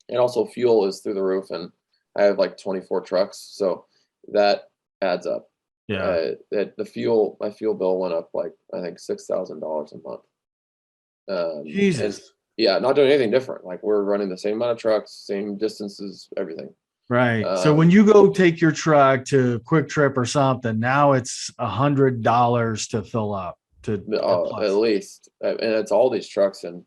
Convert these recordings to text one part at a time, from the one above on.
And also fuel is through the roof, and I have like 24 trucks, so that adds up. Yeah. That my fuel bill went up like I think $6,000 a month. And Jesus. yeah, not doing anything different. Like we're running the same amount of trucks, same distances, everything. Right. So when Um, you go take your truck to Quick Trip or something, now it's $100 to fill up to at plus. least, and it's all these trucks, and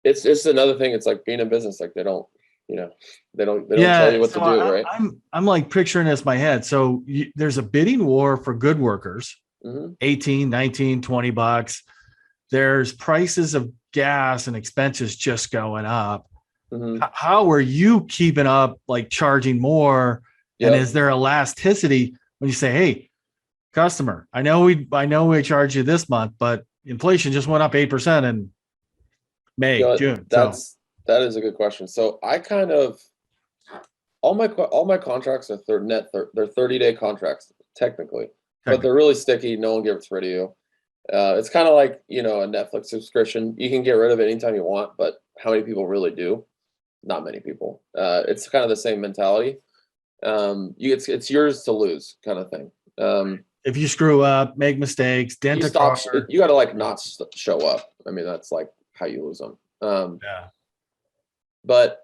it's another thing. It's like being in business. Like they don't tell you Yeah. what to So do, right? I'm like picturing this in my head. So there's a bidding war for good workers, Hmm. 18, 19, $20. There's prices of gas and expenses just going up. Hmm. How are you keeping up, like charging more? And is Yep. there elasticity when you say, "Hey, customer, I know we charge you this month, but inflation just went up 8% in May, June." So That is a good question. So I kind of all my contracts are they're 30-day contracts technically, but they're technically, really sticky. No one gets rid of you. It's kind of like a Netflix subscription. You can get rid of it anytime you want, but how many people really do? Not many people. It's kind of the same mentality. It's yours to lose kind of thing. if you screw up, make mistakes, dent a car, You got to like not show up. I mean, that's like how you lose them. yeah, But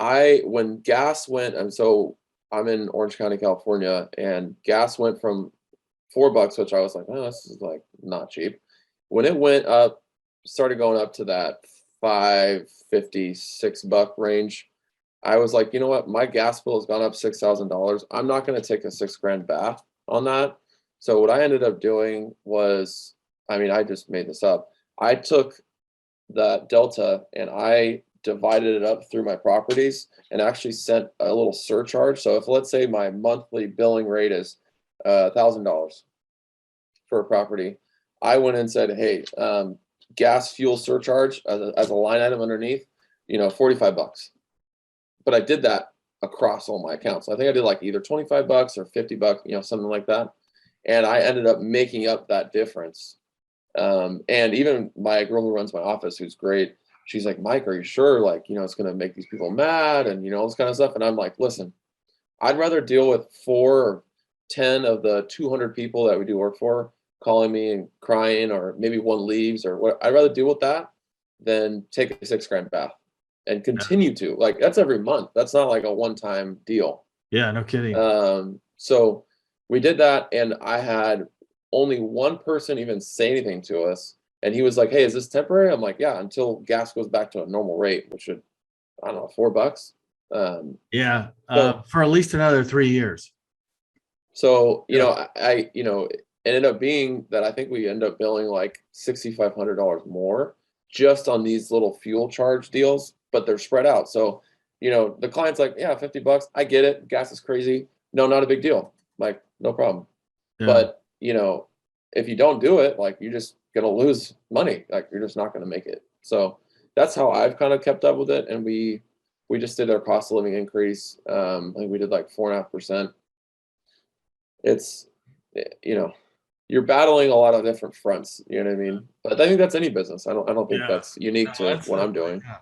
when gas went, and so I'm in Orange County, California, and gas went from $4, which I was like, oh, this is like not cheap. When it went up, started going up to that 5.50, $6 range, I was like, you know what? My gas bill has gone up $6,000. I'm not going to take a 6 grand bath on that. So what I ended up doing was, I mean, I just made this up. I took that delta and I divided it up through my properties and actually sent a little surcharge. So if let's say my monthly billing rate is $1,000 for a property, I went and said, hey, gas fuel surcharge as a line item underneath, $45. But I did that across all my accounts. I think I did like either $25 or $50, something like that. And I ended up making up that difference. And even my girl who runs my office, who's great, she's like, Mike, are you sure? Like, it's going to make these people mad and, all this kind of stuff. And I'm like, listen, I'd rather deal with 4 or 10 of the 200 people that we do work for calling me and crying, or maybe one leaves or what. I'd rather deal with that than take a 6 grand bath and continue to like, that's every month. That's not like a one-time deal. yeah, no kidding. So we did that, and I had only one person even say anything to us. And he was like, hey, is this temporary? I'm like, yeah, until gas goes back to a normal rate, which should, I don't know, $4. Um, Yeah, so, for at least another 3 years. so, Yeah, it ended up being that I think we end up billing like $6,500 more just on these little fuel charge deals, but they're spread out. So, the client's like, yeah, $50. I get it. Gas is crazy. No, not a big deal. Like, no problem. yeah, But, if you don't do it, like you're just gonna lose money. Like you're just not gonna make it. So that's how I've kind of kept up with it. And we just did our cost of living increase. I think we did like 4.5%. It's you know, you're battling a lot of different fronts, you know what I mean? But I think that's any business. I don't think yeah. that's unique No, to that's what I'm doing. yeah.